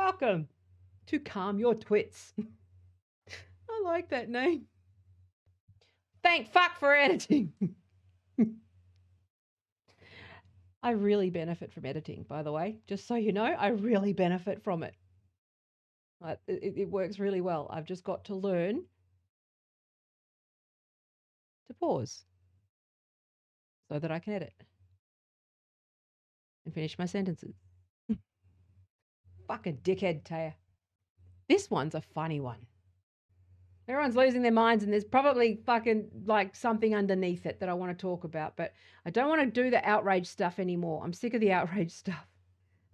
Welcome to Calm Your Twits. I like that name. Thank fuck for editing. I really benefit from editing, by the way. Just so you know, I really benefit from it. It works really well. I've just got to learn to pause so that I can edit and finish my sentences. Fucking dickhead, Taya. This one's a funny one. Everyone's losing their minds, and there's probably fucking like something underneath it that I want to talk about, but I don't want to do the outrage stuff anymore. I'm sick of the outrage stuff.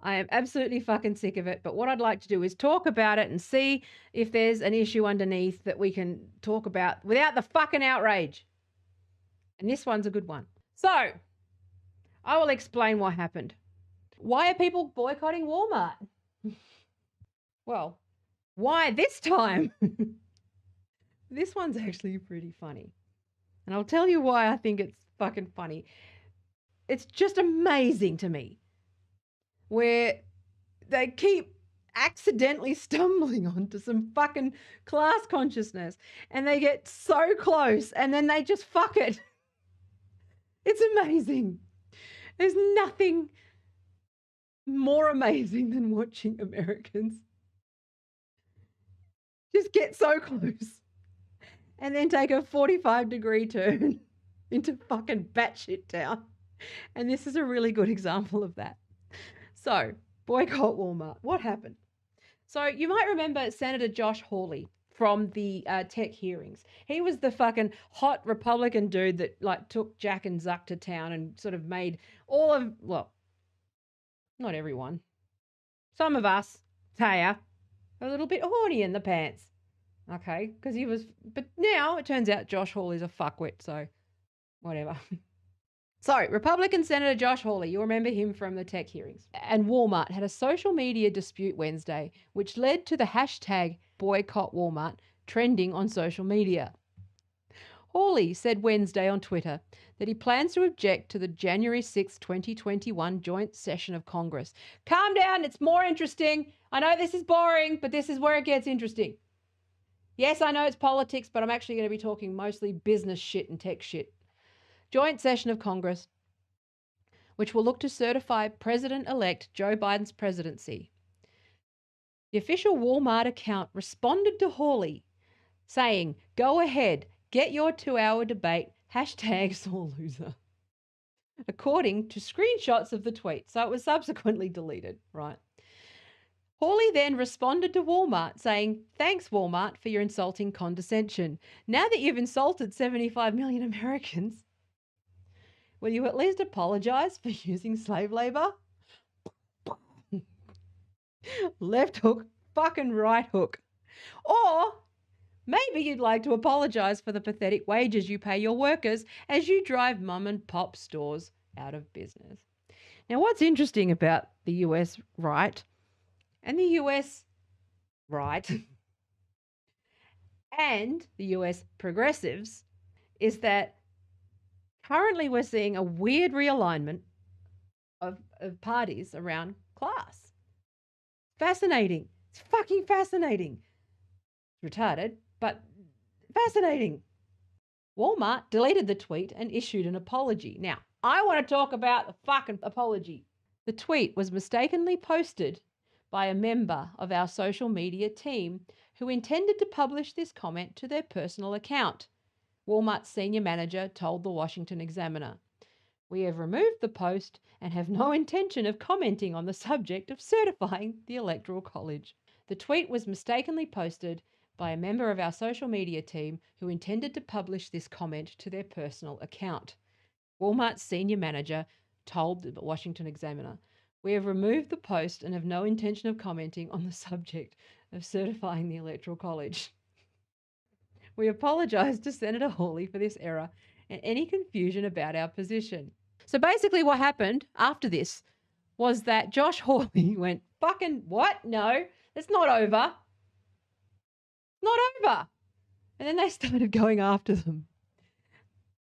I am absolutely fucking sick of it. But what I'd like to do is talk about it and see if there's an issue underneath that we can talk about without the fucking outrage. And this one's a good one. So I will explain what happened. Why are people boycotting Walmart? Well, why this time? This one's actually pretty funny. And I'll tell you why I think it's fucking funny. It's just amazing to me where they keep accidentally stumbling onto some fucking class consciousness and they get so close and then they just fuck it. It's amazing. There's nothing more amazing than watching Americans just get so close and then take a 45-degree turn into fucking batshit town. And this is a really good example of that. So, boycott Walmart. What happened? So, you might remember Senator Josh Hawley from the tech hearings. He was the fucking hot Republican dude that like took Jack and Zuck to town and sort of made all of, well, not everyone, some of us, Taya, a little bit horny in the pants. Okay, because he was, but now it turns out Josh Hawley's a fuckwit, so whatever. So, Republican Senator Josh Hawley, you'll remember him from the tech hearings, and Walmart had a social media dispute Wednesday, which led to the hashtag boycott Walmart trending on social media. Hawley said Wednesday on Twitter that he plans to object to the January 6, 2021 joint session of Congress. Calm down, it's more interesting. I know this is boring, but this is where it gets interesting. Yes, I know it's politics, but I'm actually going to be talking mostly business shit and tech shit. Joint session of Congress, which will look to certify President-elect Joe Biden's presidency. The official Walmart account responded to Hawley, saying, "Go ahead, get your 2-hour debate, hashtag sore loser," according to screenshots of the tweet. So it was subsequently deleted, right? Hawley then responded to Walmart saying, "Thanks, Walmart, for your insulting condescension. Now that you've insulted 75 million Americans, will you at least apologize for using slave labor?" Left hook, fucking right hook. Or maybe you'd like to apologize for the pathetic wages you pay your workers as you drive mum and pop stores out of business. Now, what's interesting about the US right and the US right and the US progressives is that currently we're seeing a weird realignment of parties around class. Fascinating. It's fucking fascinating. It's retarded, but fascinating. Walmart deleted the tweet and issued an apology. Now, I want to talk about the fucking apology. The tweet was mistakenly posted by a member of our social media team who intended to publish this comment to their personal account, Walmart's senior manager told the Washington Examiner. "We have removed the post and have no intention of commenting on the subject of certifying the Electoral College." The tweet was mistakenly posted by a member of our social media team who intended to publish this comment to their personal account, Walmart's senior manager told the Washington Examiner. "We have removed the post and have no intention of commenting on the subject of certifying the Electoral College. We apologise to Senator Hawley for this error and any confusion about our position." So basically what happened after this was that Josh Hawley went, "Fucking what? No, it's not over. Not over." And then they started going after them.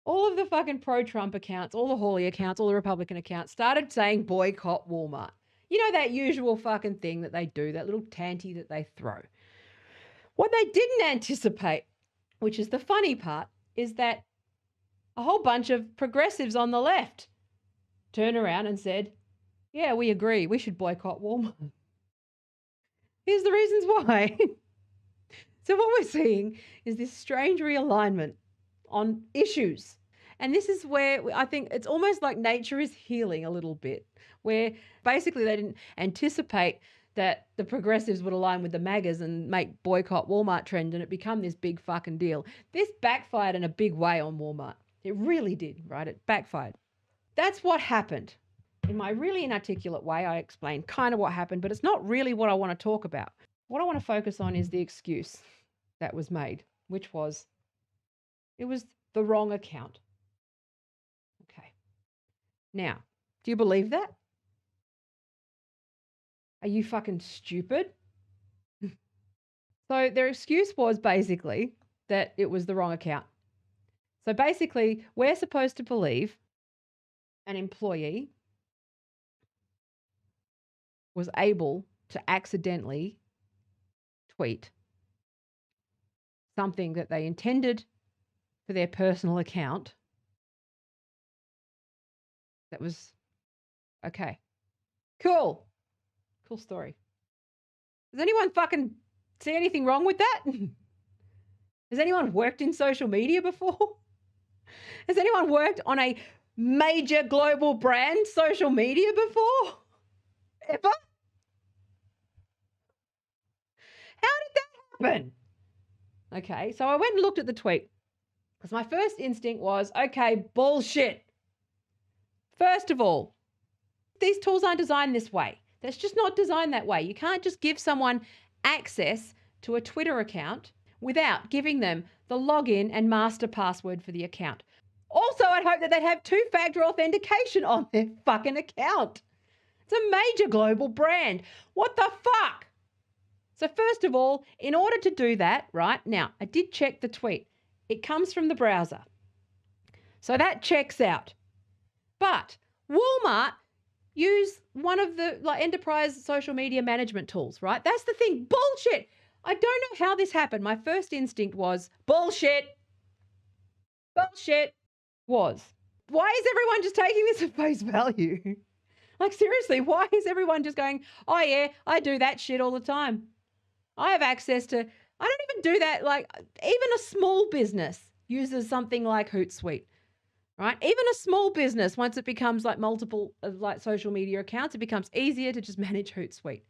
All of the fucking pro-Trump accounts, all the Hawley accounts, all the Republican accounts started saying boycott Walmart. You know, that usual fucking thing that they do, that little tanty that they throw. What they didn't anticipate, which is the funny part, is that a whole bunch of progressives on the left turned around and said, yeah, we agree. We should boycott Walmart. Here's the reasons why. So what we're seeing is this strange realignment on issues. And this is where I think it's almost like nature is healing a little bit, where basically they didn't anticipate that the progressives would align with the MAGAs and make boycott Walmart trend, and it become this big fucking deal. This backfired in a big way on Walmart. It really did, right? It backfired. That's what happened. In my really inarticulate way, I explained kind of what happened, but it's not really what I want to talk about. What I want to focus on is the excuse that was made, which was, it was the wrong account. Okay. Now, do you believe that? Are you fucking stupid? So their excuse was basically that it was the wrong account. So basically, we're supposed to believe an employee was able to accidentally tweet something that they intended for their personal account that was okay. Cool story. Does anyone fucking see anything wrong with that? Has anyone worked in social media before? Has anyone worked on a major global brand social media before? Ever? How did that happen? Okay, so I went and looked at the tweet because my first instinct was, okay, bullshit. First of all, these tools aren't designed this way. That's just not designed that way. You can't just give someone access to a Twitter account without giving them the login and master password for the account. Also, I'd hope that they'd have two-factor authentication on their fucking account. It's a major global brand. What the fuck? So first of all, in order to do that, right, now, I did check the tweet. It comes from the browser. So that checks out. But Walmart use one of the enterprise social media management tools, right? That's the thing. Bullshit. I don't know how this happened. My first instinct was bullshit. Bullshit. Why is everyone just taking this at face value? Like, seriously, why is everyone just going, oh yeah, I do that shit all the time. I have access to, I don't even do that. Like, even a small business uses something like Hootsuite, right? Even a small business, once it becomes like multiple social media accounts, it becomes easier to just manage Hootsuite.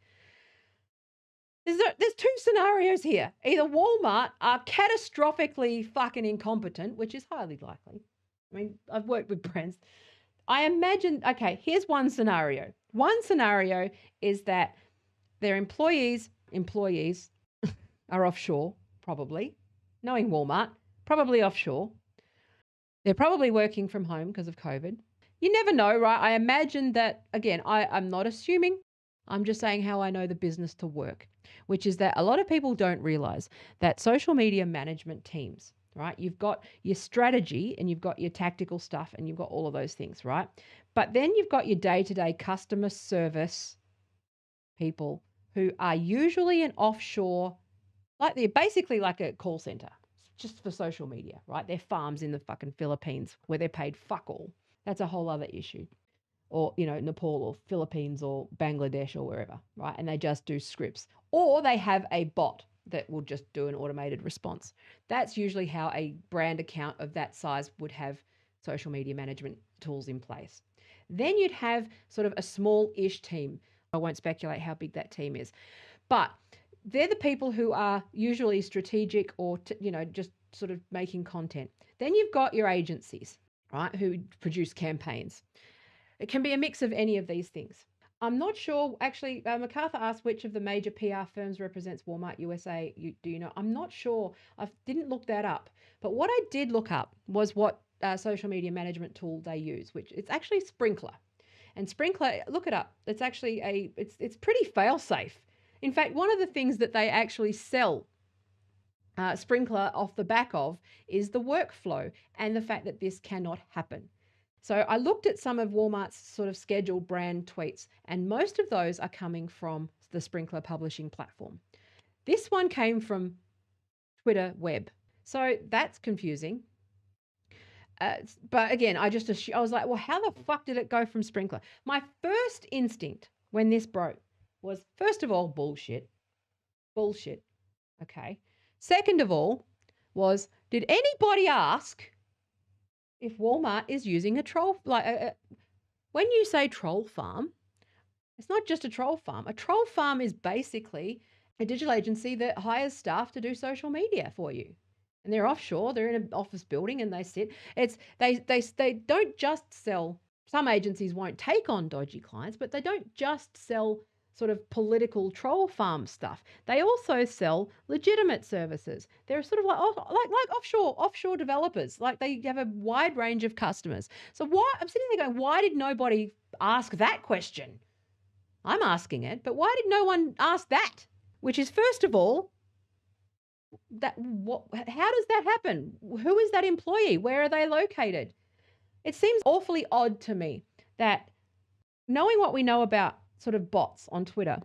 There's two scenarios here. Either Walmart are catastrophically fucking incompetent, which is highly likely. I mean, I've worked with brands. I imagine, okay, here's one scenario. One scenario is that their employees are offshore, probably. Knowing Walmart, probably offshore. They're probably working from home because of COVID. You never know, right? I imagine that, again, I'm not assuming. I'm just saying how I know the business to work, which is that a lot of people don't realize that social media management teams, right? You've got your strategy and you've got your tactical stuff and you've got all of those things, right? But then you've got your day-to-day customer service people who are usually an offshore, like they're basically like a call center, just for social media, right? They're farms in the fucking Philippines where they're paid fuck all. That's a whole other issue. Or, Nepal or Philippines or Bangladesh or wherever, right? And they just do scripts. Or they have a bot that will just do an automated response. That's usually how a brand account of that size would have social media management tools in place. Then you'd have sort of a small-ish team. I won't speculate how big that team is. But they're the people who are usually strategic or, just sort of making content. Then you've got your agencies, right, who produce campaigns. It can be a mix of any of these things. I'm not sure, actually, MacArthur asked which of the major PR firms represents Walmart USA. Do you know? I'm not sure. I didn't look that up. But what I did look up was what social media management tool they use, which it's actually Sprinkler. And Sprinkler, look it up. It's actually it's pretty fail-safe. In fact, one of the things that they actually sell Sprinkler off the back of is the workflow and the fact that this cannot happen. So I looked at some of Walmart's sort of scheduled brand tweets, and most of those are coming from the Sprinkler publishing platform. This one came from Twitter web. So that's confusing. But again, I was like, well, how the fuck did it go from Sprinkler? My first instinct when this broke was, first of all, bullshit. Bullshit. Okay. Second of all was, did anybody ask if Walmart is using a troll? When you say troll farm, it's not just a troll farm. A troll farm is basically a digital agency that hires staff to do social media for you. And they're offshore, they're in an office building and they sit. They don't just sell, some agencies won't take on dodgy clients, but they don't just sell sort of political troll farm stuff. They also sell legitimate services. They're sort of like offshore developers. Like they have a wide range of customers. So why, I'm sitting there going, why did nobody ask that question? I'm asking it, but why did no one ask that? Which is, first of all, how does that happen? Who is that employee? Where are they located? It seems awfully odd to me that, knowing what we know about sort of bots on Twitter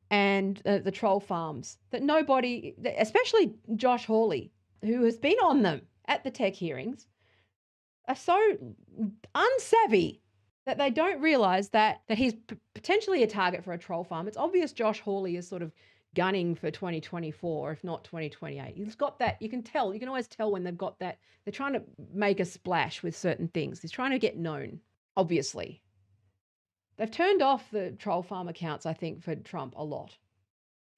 and the troll farms, that nobody, especially Josh Hawley, who has been on them at the tech hearings, are so unsavvy that they don't realize that he's potentially a target for a troll farm. It's obvious Josh Hawley is sort of gunning for 2024, if not 2028. He's got that. You can tell. You can always tell when they've got that. They're trying to make a splash with certain things. He's trying to get known, obviously. They've turned off the troll farm accounts, I think, for Trump a lot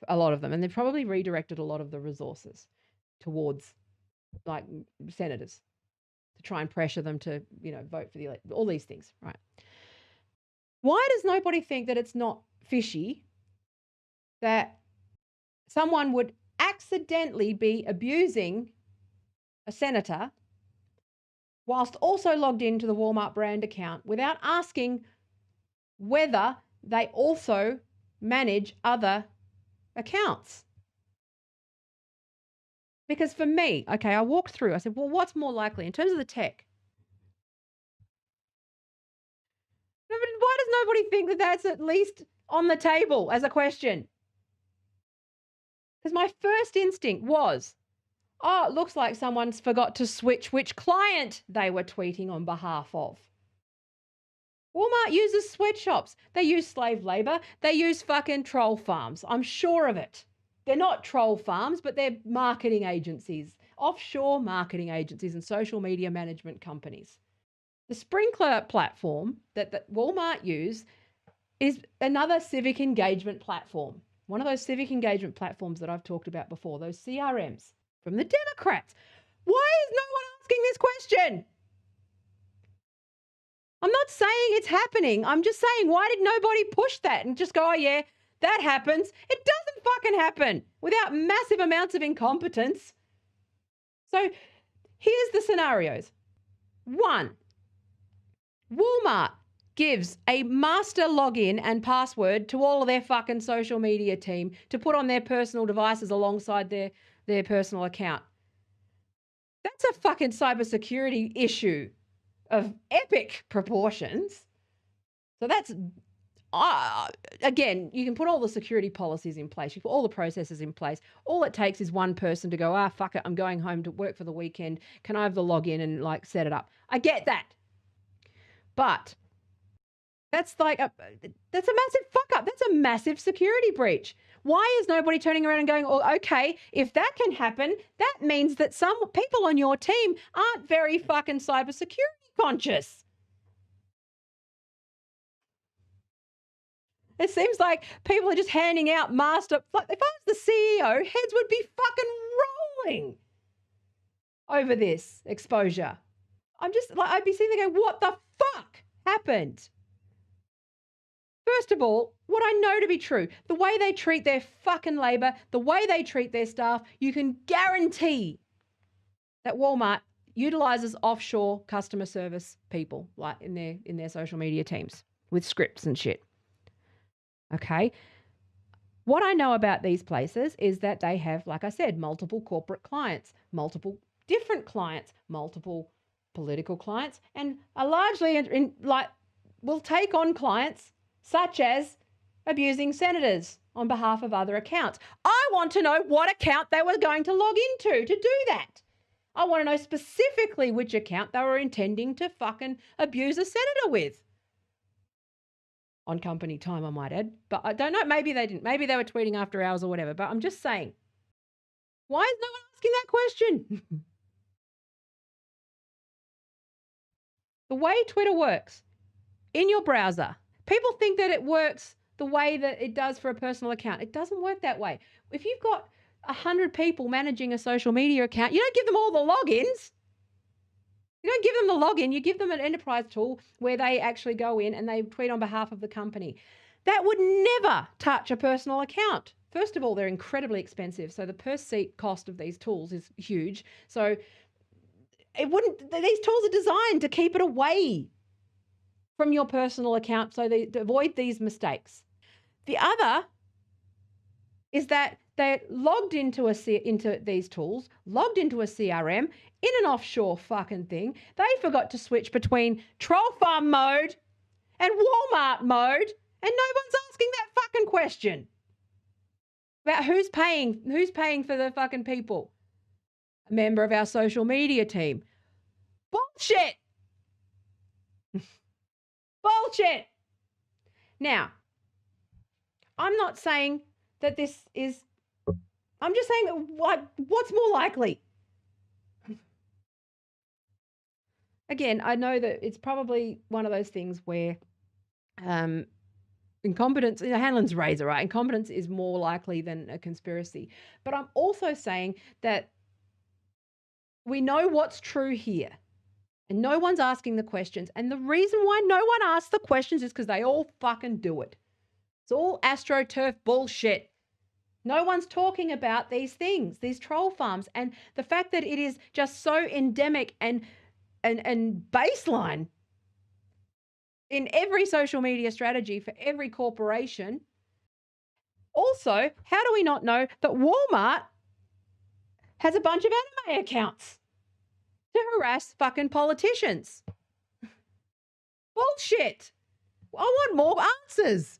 of them. And they've probably redirected a lot of the resources towards like senators to try and pressure them to, vote for the election, all these things, right? Why does nobody think that it's not fishy that someone would accidentally be abusing a senator whilst also logged into the Walmart brand account without asking whether they also manage other accounts? Because for me, okay, I walked through, I said, well, what's more likely in terms of the tech? Why does nobody think that that's at least on the table as a question? Because my first instinct was, oh, it looks like someone's forgot to switch which client they were tweeting on behalf of. Walmart uses sweatshops. They use slave labor. They use fucking troll farms. I'm sure of it. They're not troll farms, but they're marketing agencies, offshore marketing agencies and social media management companies. The Sprinkler platform that Walmart use is another civic engagement platform. One of those civic engagement platforms that I've talked about before, those CRMs from the Democrats. Why is no one asking this question? I'm not saying it's happening. I'm just saying, why did nobody push that and just go, oh yeah, that happens? It doesn't fucking happen without massive amounts of incompetence. So here's the scenarios. 1, Walmart gives a master login and password to all of their fucking social media team to put on their personal devices alongside their personal account. That's a fucking cybersecurity issue of epic proportions. So that's, again, you can put all the security policies in place. You put all the processes in place. All it takes is one person to go, fuck it, I'm going home to work for the weekend. Can I have the login and set it up? I get that. But that's that's a massive fuck up. That's a massive security breach. Why is nobody turning around and going, oh, okay, if that can happen, that means that some people on your team aren't very fucking cybersecurity conscious. It seems like people are just handing out master. Like if I was the CEO, heads would be fucking rolling over this exposure. I'd be sitting there going, what the fuck happened? First of all, what I know to be true, the way they treat their fucking labor, the way they treat their staff, you can guarantee that Walmart utilizes offshore customer service people like in their social media teams with scripts and shit. Okay. What I know about these places is that they have, like I said, multiple corporate clients, multiple different clients, multiple political clients, and are largely will take on clients such as abusing senators on behalf of other accounts. I want to know what account they were going to log into to do that. I want to know specifically which account they were intending to fucking abuse a senator with. On company time, I might add. But I don't know. Maybe they didn't. Maybe they were tweeting after hours or whatever. But I'm just saying, why is no one asking that question? The way Twitter works in your browser, people think that it works the way that it does for a personal account. It doesn't work that way. If you've got 100 people managing a social media account, you don't give them all the logins. You don't give them the login. You give them an enterprise tool where they actually go in and they tweet on behalf of the company. That would never touch a personal account. First of all, they're incredibly expensive. So the per seat cost of these tools is huge. So these tools are designed to keep it away from your personal account so they avoid these mistakes. The other is that they're logged into these tools, logged into a CRM in an offshore fucking thing. They forgot to switch between troll farm mode and Walmart mode, and no one's asking that fucking question about who's paying for the fucking people. A member of our social media team. Bullshit. Bullshit. Now, I'm not saying that this is, I'm just saying that what's more likely? Again, I know that it's probably one of those things where incompetence, Hanlon's razor, right? Incompetence is more likely than a conspiracy. But I'm also saying that we know what's true here. And no one's asking the questions. And the reason why no one asks the questions is because they all fucking do it. It's all AstroTurf bullshit. No one's talking about these things, these troll farms. And the fact that it is just so endemic and baseline in every social media strategy for every corporation. Also, how do we not know that Walmart has a bunch of anime accounts to harass fucking politicians? Bullshit. I want more answers.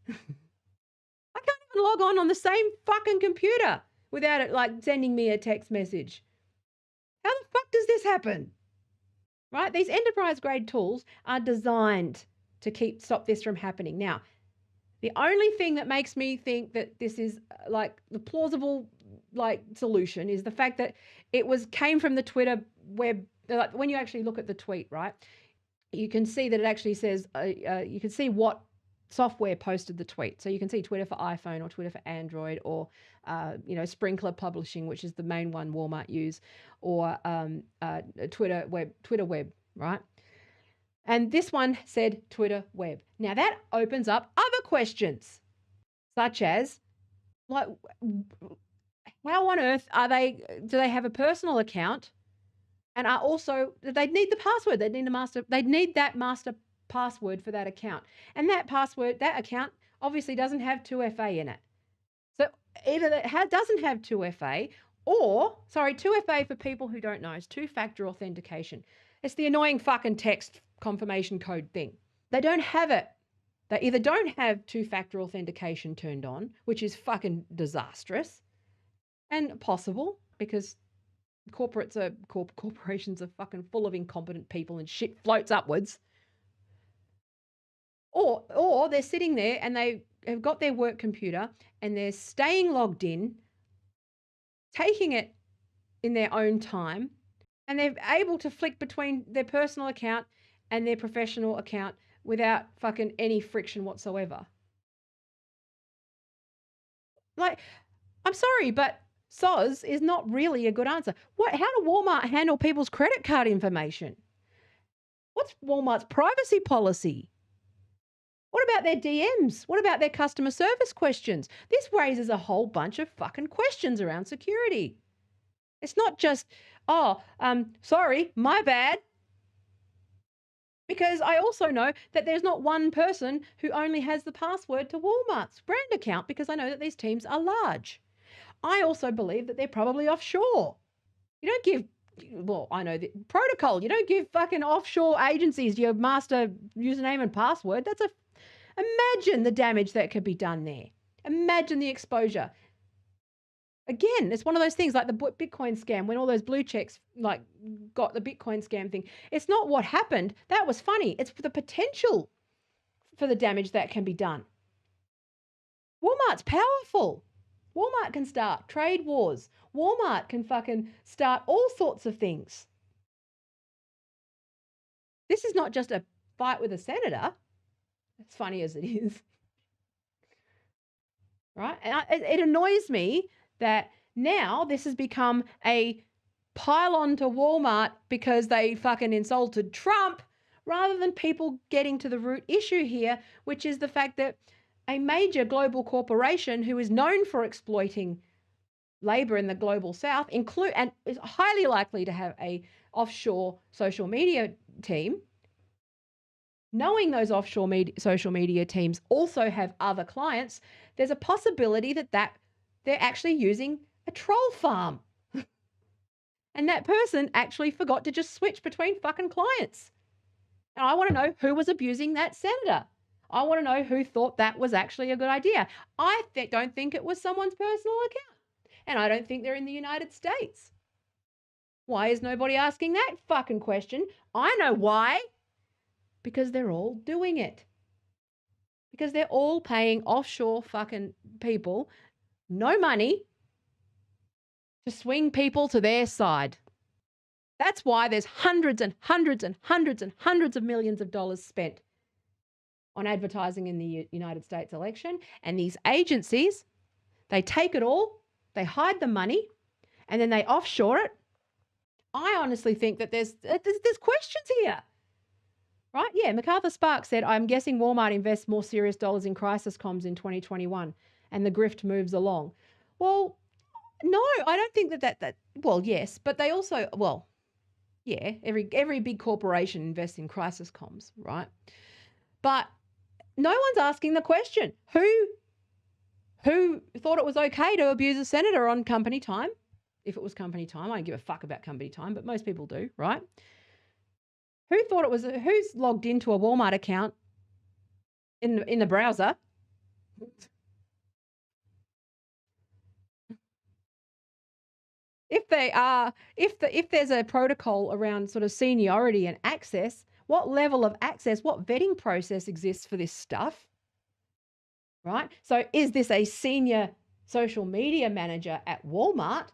I can't even log on the same fucking computer without it like sending me a text message. How the fuck does this happen? Right? These enterprise grade tools are designed to stop this from happening. Now, the only thing that makes me think that this is like the plausible like solution is the fact that it came from the Twitter web. Like when you actually look at the tweet, right, you can see that it actually says you can see what software posted the tweet. So you can see Twitter for iPhone or Twitter for Android or Sprinkler Publishing, which is the main one Walmart use, or Twitter web, right? And this one said Twitter web. Now that opens up other questions, such as, like, how on earth do they have a personal account, and are also they need the password? They need that master password for that account, and that account obviously doesn't have 2FA in it. So either that doesn't have 2FA, or 2FA for people who don't know is two-factor authentication. It's the annoying fucking text confirmation code thing. They don't have it. They either don't have two-factor authentication turned on, which is fucking disastrous and possible because corporations are fucking full of incompetent people and shit floats upwards. Or they're sitting there and they have got their work computer and they're staying logged in, taking it in their own time, and they're able to flick between their personal account and their professional account without fucking any friction whatsoever. Like, I'm sorry, but SOS is not really a good answer. How do Walmart handle people's credit card information? What's Walmart's privacy policy? What about their DMs? What about their customer service questions? This raises a whole bunch of fucking questions around security. It's not just, sorry, my bad. Because I also know that there's not one person who only has the password to Walmart's brand account, because I know that these teams are large. I also believe that they're probably offshore. You don't give well, I know the protocol. You don't give fucking offshore agencies your master username and password. Imagine the damage that could be done there. Imagine the exposure. Again, it's one of those things like the Bitcoin scam when all those blue checks like got the Bitcoin scam thing. It's not what happened. That was funny. It's the potential for the damage that can be done. Walmart's powerful. Walmart can start trade wars. Walmart can fucking start all sorts of things. This is not just a fight with a senator, as funny as it is. Right? And it annoys me that now this has become a pile-on to Walmart because they fucking insulted Trump, rather than people getting to the root issue here, which is the fact that a major global corporation who is known for exploiting labor in the global south and is highly likely to have a offshore social media team, knowing those offshore social media teams also have other clients, there's a possibility that they're actually using a troll farm. And that person actually forgot to just switch between fucking clients. And I want to know who was abusing that senator. I want to know who thought that was actually a good idea. I don't think it was someone's personal account. And I don't think they're in the United States. Why is nobody asking that fucking question? I know why. Because they're all doing it. Because they're all paying offshore fucking people no money to swing people to their side. That's why there's hundreds and hundreds and hundreds and hundreds of millions of dollars spent on advertising in the United States election. And these agencies, they take it all, they hide the money, and then they offshore it. I honestly think that there's questions here. Right? Yeah, MacArthur Sparks said, I'm guessing Walmart invests more serious dollars in crisis comms in 2021 and the grift moves along. Well, no, I don't think that well, yes, but they also, well, yeah, every big corporation invests in crisis comms, right? But no one's asking the question, who thought it was okay to abuse a senator on company time? If it was company time, I don't give a fuck about company time, but most people do, right? Who's logged into a Walmart account in the browser? If there's a protocol around sort of seniority and access, what level of access, what vetting process exists for this stuff? Right? So is this a senior social media manager at Walmart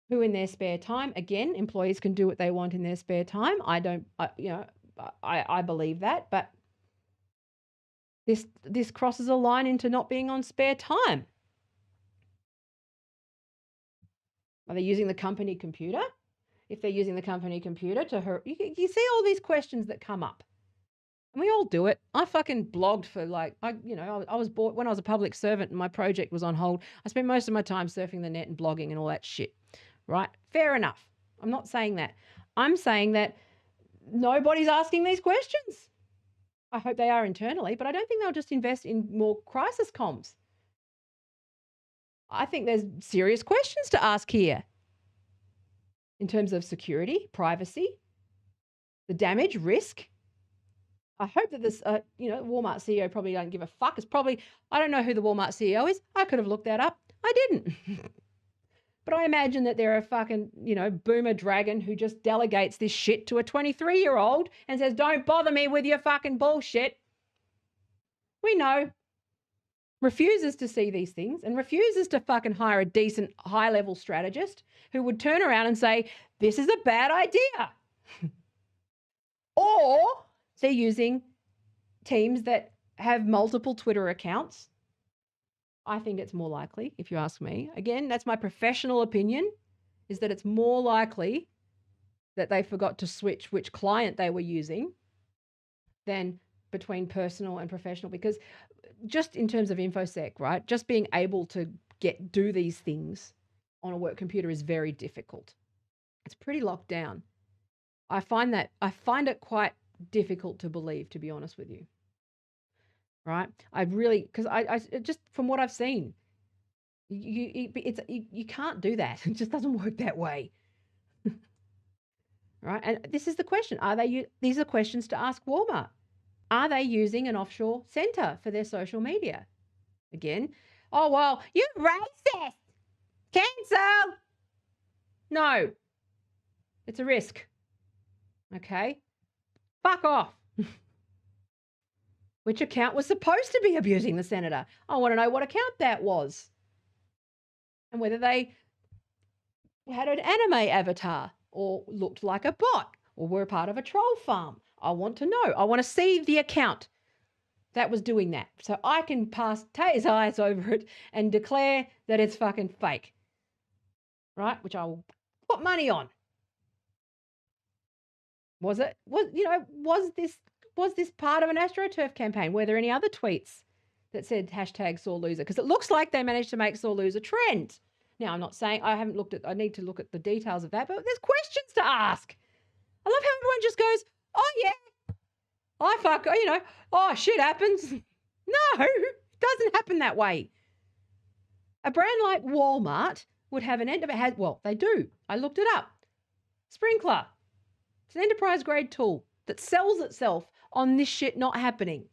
who in their spare time, again, employees can do what they want in their spare time. I believe that, but this crosses a line into not being on spare time. Are they using the company computer? If they're using the company computer you see all these questions that come up. And we all do it. I fucking blogged for I was bored when I was a public servant and my project was on hold. I spent most of my time surfing the net and blogging and all that shit. Right? Fair enough. I'm not saying that. I'm saying that nobody's asking these questions. I hope they are internally, but I don't think they'll just invest in more crisis comms. I think there's serious questions to ask here in terms of security, privacy, the damage, risk. I hope that this, Walmart CEO probably don't give a fuck. I don't know who the Walmart CEO is. I could have looked that up. I didn't. But I imagine that they're a fucking, boomer dragon who just delegates this shit to a 23-year-old and says, don't bother me with your fucking bullshit. We know. Refuses to see these things and refuses to fucking hire a decent high-level strategist who would turn around and say, this is a bad idea. Or they're using teams that have multiple Twitter accounts. I think it's more likely, if you ask me. Again, that's my professional opinion, is that it's more likely that they forgot to switch which client they were using than between personal and professional. Because just in terms of InfoSec, right, just being able to do these things on a work computer is very difficult. It's pretty locked down. I find it quite difficult to believe, to be honest with you. Right? Because I just from what I've seen, you can't do that. It just doesn't work that way. right? And this is the question. These are questions to ask Walmart. Are they using an offshore center for their social media? Again, oh, well, you're racist. Cancel. No, it's a risk. Okay. Fuck off. Which account was supposed to be abusing the senator? I want to know what account that was. And whether they had an anime avatar or looked like a bot or were part of a troll farm. I want to know. I want to see the account that was doing that. So I can pass Tay's eyes over it and declare that it's fucking fake. Right? Which I will put money on. Was this part of an AstroTurf campaign? Were there any other tweets that said hashtag sore loser? Because it looks like they managed to make sore loser trend. Now, I'm not saying I need to look at the details of that, but there's questions to ask. I love how everyone just goes, oh yeah, oh shit happens. No, it doesn't happen that way. A brand like Walmart would have they do. I looked it up. Sprinkler. It's an enterprise grade tool that sells itself on this shit not happening.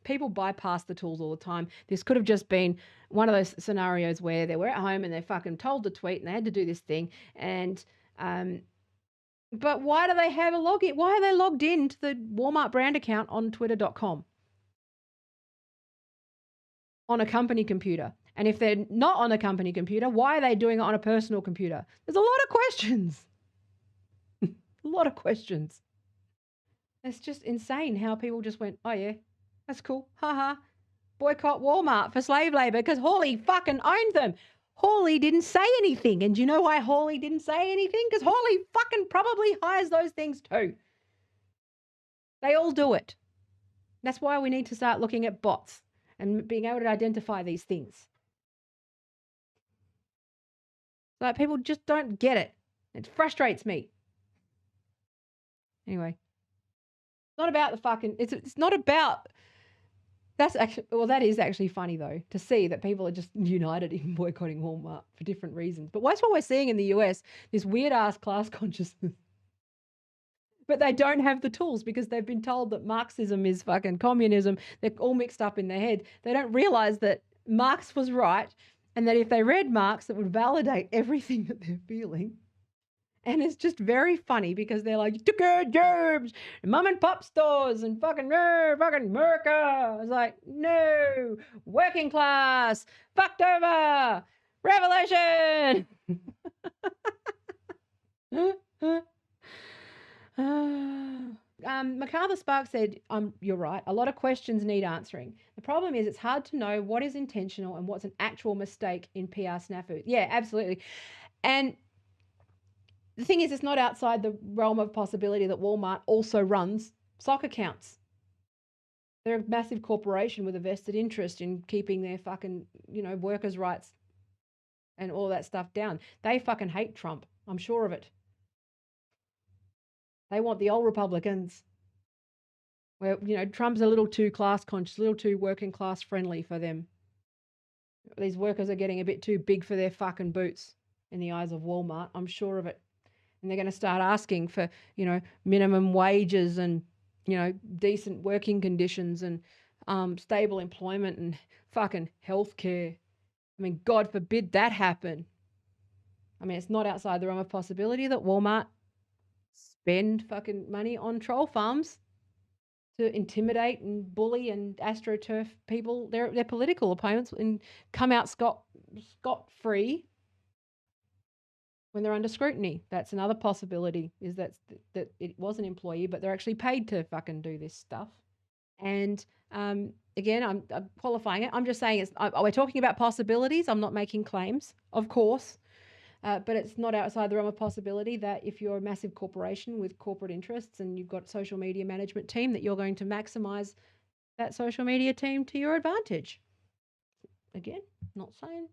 People bypass the tools all the time. This could have just been one of those scenarios where they were at home and they fucking told to tweet and they had to do this thing. And, but why do they have a login? Why are they logged into the Walmart brand account on twitter.com? On a company computer. And if they're not on a company computer, why are they doing it on a personal computer? There's a lot of questions. A lot of questions. It's just insane how people just went, oh yeah, that's cool. Haha. Boycott Walmart for slave labor because Hawley fucking owned them. Hawley didn't say anything. And do you know why Hawley didn't say anything? Because Hawley fucking probably hires those things too. They all do it. That's why we need to start looking at bots and being able to identify these things. Like people just don't get it. It frustrates me. Anyway, it's not about the fucking, it's not about, that is actually funny though, to see that people are just united in boycotting Walmart for different reasons. But that's what we're seeing in the US, this weird ass class consciousness. But they don't have the tools because they've been told that Marxism is fucking communism. They're all mixed up in their head. They don't realize that Marx was right and that if they read Marx, it would validate everything that they're feeling. And it's just very funny because they're like, you took our jobs, mom and pop stores and fucking America. It's like, no, working class, fucked over, revolution. MacArthur Sparks said, you're right. A lot of questions need answering. The problem is it's hard to know what is intentional and what's an actual mistake in PR snafu. Yeah, absolutely. And the thing is, it's not outside the realm of possibility that Walmart also runs sock accounts. They're a massive corporation with a vested interest in keeping their fucking, workers' rights and all that stuff down. They fucking hate Trump. I'm sure of it. They want the old Republicans where, Trump's a little too class conscious, a little too working class friendly for them. These workers are getting a bit too big for their fucking boots in the eyes of Walmart. I'm sure of it. And they're going to start asking for, minimum wages and, decent working conditions and stable employment and fucking healthcare. I mean, God forbid that happen. I mean, it's not outside the realm of possibility that Walmart spend fucking money on troll farms to intimidate and bully and AstroTurf people, their political opponents, and come out scot-free when they're under scrutiny. That's another possibility, is that it was an employee, but they're actually paid to fucking do this stuff. And again, I'm qualifying it. I'm just saying we're talking about possibilities. I'm not making claims, of course. But it's not outside the realm of possibility that if you're a massive corporation with corporate interests and you've got a social media management team, that you're going to maximize that social media team to your advantage. Again, not saying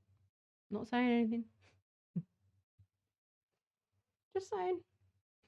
anything. Just saying.